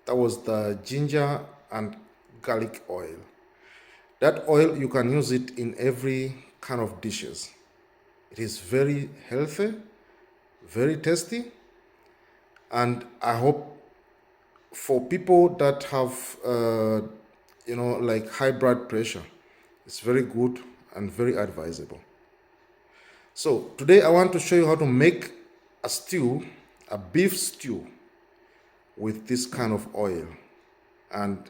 That was the ginger and garlic oil. That oil, you can use it in every kind of dishes. It is very healthy, very tasty, and I hope for people that have, like high blood pressure, it's very good and very advisable. So today I want to show you how to make a stew, a beef stew with this kind of oil. And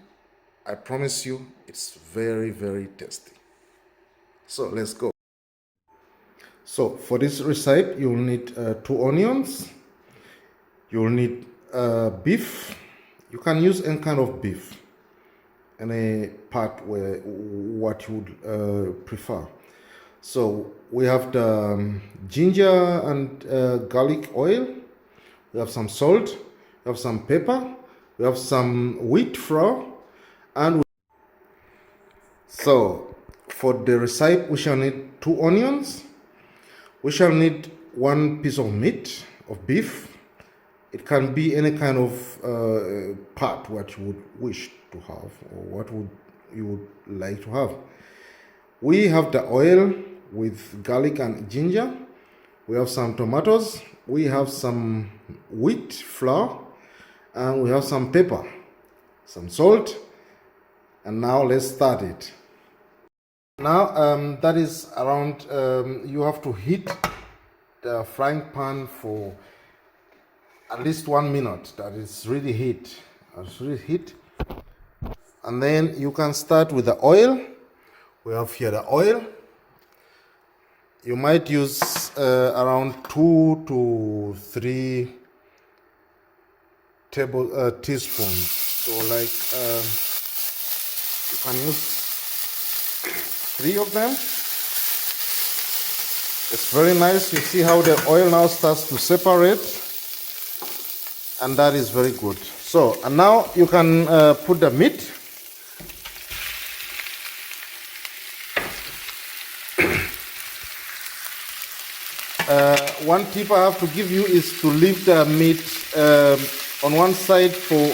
I promise you it's very, very tasty. So let's go. So for this recipe, you'll need 2 onions. You'll need beef. You can use any kind of beef, any part where what you would prefer. So we have the ginger and garlic oil. We have some salt. We have some pepper. We have some wheat flour, and so for the recipe, we shall need 2 onions. We shall need 1 piece of meat of beef. It can be any kind of part what you would wish to have, or what you would like to have. We have the oil with garlic and ginger. We have some tomatoes. We have some wheat flour, and we have some pepper, some salt. And now let's start it. Now that is around, you have to heat the frying pan for at least 1 minute. That is really heat. And then you can start with the oil. We have here the oil. You might use around 2 to 3 teaspoons. So like you can use 3 of them. It's very nice. You see how the oil now starts to separate, and that is very good. So, and now you can put the meat. One tip I have to give you is to leave the meat on one side for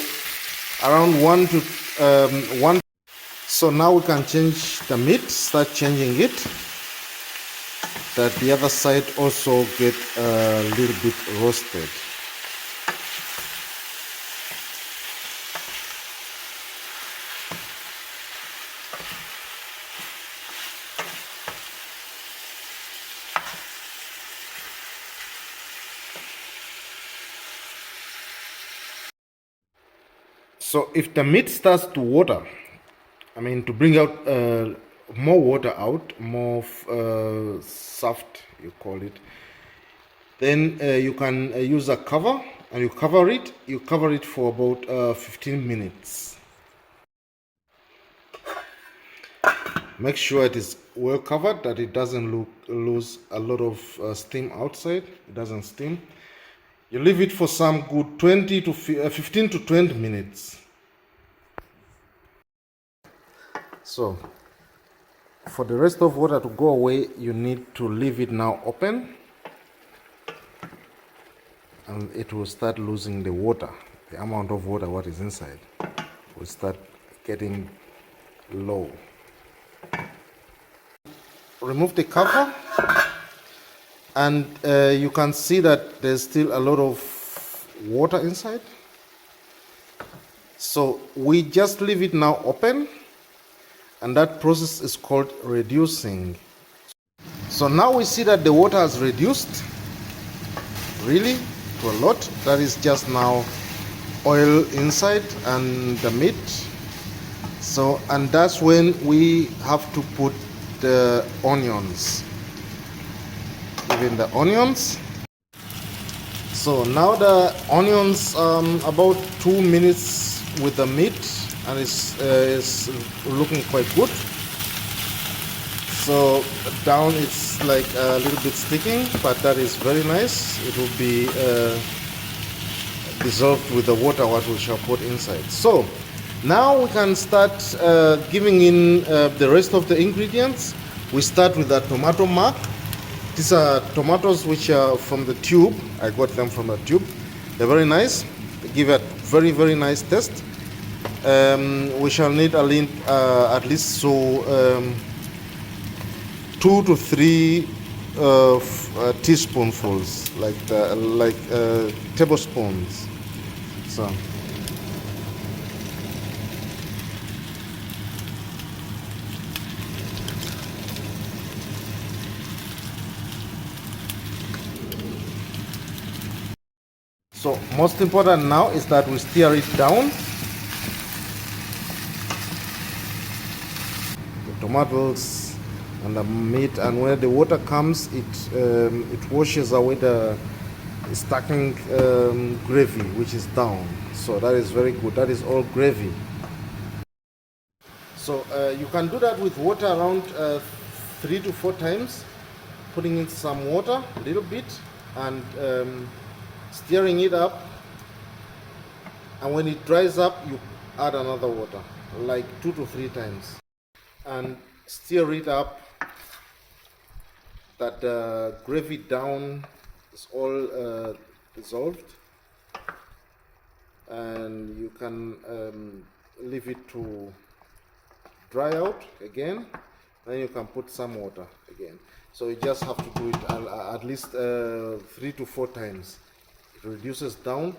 around 1 to 1. So now we can change the meat, start changing it, that the other side also get a little bit roasted. So if the meat starts to water, to bring out more water out, more soft, you call it, then you can use a cover, and you cover it. You cover it for about 15 minutes. Make sure it is well covered, that it doesn't lose a lot of steam outside. It doesn't steam. You leave it for some good 15 to 20 minutes. So for the rest of water to go away, you need to leave it now open, and it will start losing the water. The amount of water what is inside will start getting low. Remove the cover, and you can see that there's still a lot of water inside. So we just leave it now open, and that process is called reducing. So now we see that the water has reduced really to a lot. That is just now oil inside and the meat. So, and that's when we have to put the onions. Even the onions. So now the onions, about 2 minutes with the meat, and it's looking quite good. So down it's like a little bit sticking, but that is very nice. It will be dissolved with the water what we shall put inside. So now we can start giving in the rest of the ingredients. We start with the tomato mark. These are tomatoes which are from the tube. I got them from the tube. They're very nice. give it very, very nice taste. We shall need at least 2 to 3 teaspoonfuls, like tablespoons. So most important now is that we stir it down. The tomatoes and the meat, and when the water comes, it washes away the stacking gravy which is down. So that is very good. That is all gravy. So you can do that with water around 3 to 4 times, putting in some water a little bit and stirring it up, and when it dries up you add another water like 2 to 3 times and stir it up that the gravy down is all dissolved, and you can leave it to dry out again, then you can put some water again. So you just have to do it at least 3 to 4 times. It reduces down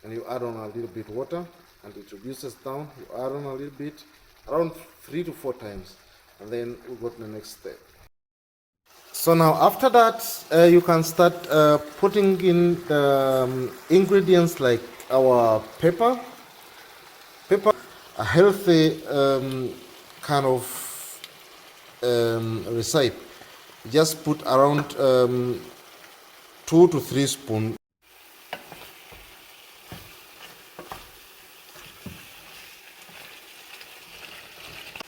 and you add on a little bit water, and it reduces down, you add on a little bit, around 3 to 4 times, and then we go to the next step. So now after that you can start putting in the ingredients like our pepper, a healthy kind of recipe. Just put around 2 to 3 spoons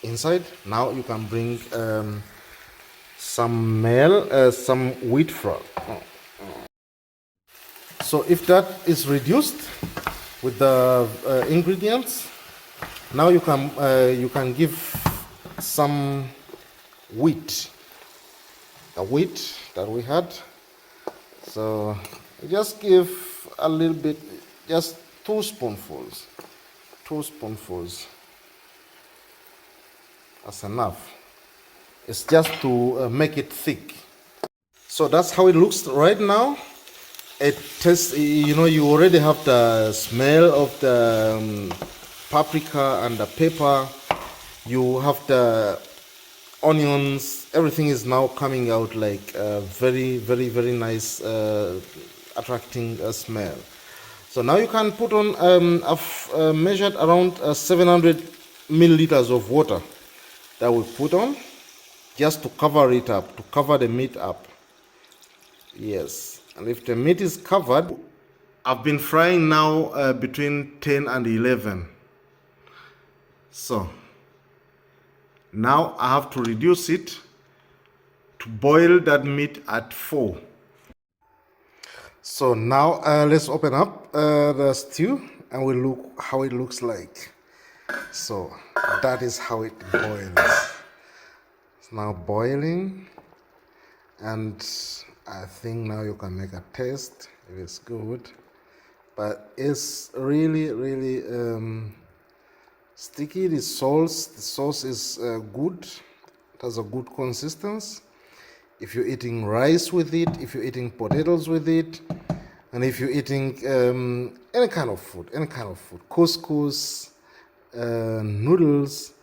inside. Now you can bring some wheat flour. So if that is reduced with the ingredients, now you can give some wheat, the wheat that we had. So just give a little bit, just 2 spoonfuls. That's enough. It's just to make it thick. So that's how it looks right now. It tastes, you already have the smell of the paprika and the pepper. You have the onions. Everything is now coming out like very, very, very nice, attracting smell. So now you can put on, I've measured around 700 milliliters of water that we put on, just to cover it up, to cover the meat up. Yes, and if the meat is covered, I've been frying now between 10 and 11. So now I have to reduce it to boil that meat at 4. So now let's open up the stew and we'll look how it looks like. So that is how it boils. It's now boiling, and I think now you can make a taste if it's good, but it's really, really sticky. The sauce is good. It has a good consistency. If you're eating rice with it, if you're eating potatoes with it, and if you're eating any kind of food, couscous, noodles,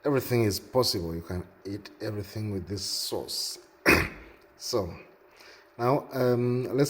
everything is possible. You can eat everything with this sauce. So now let's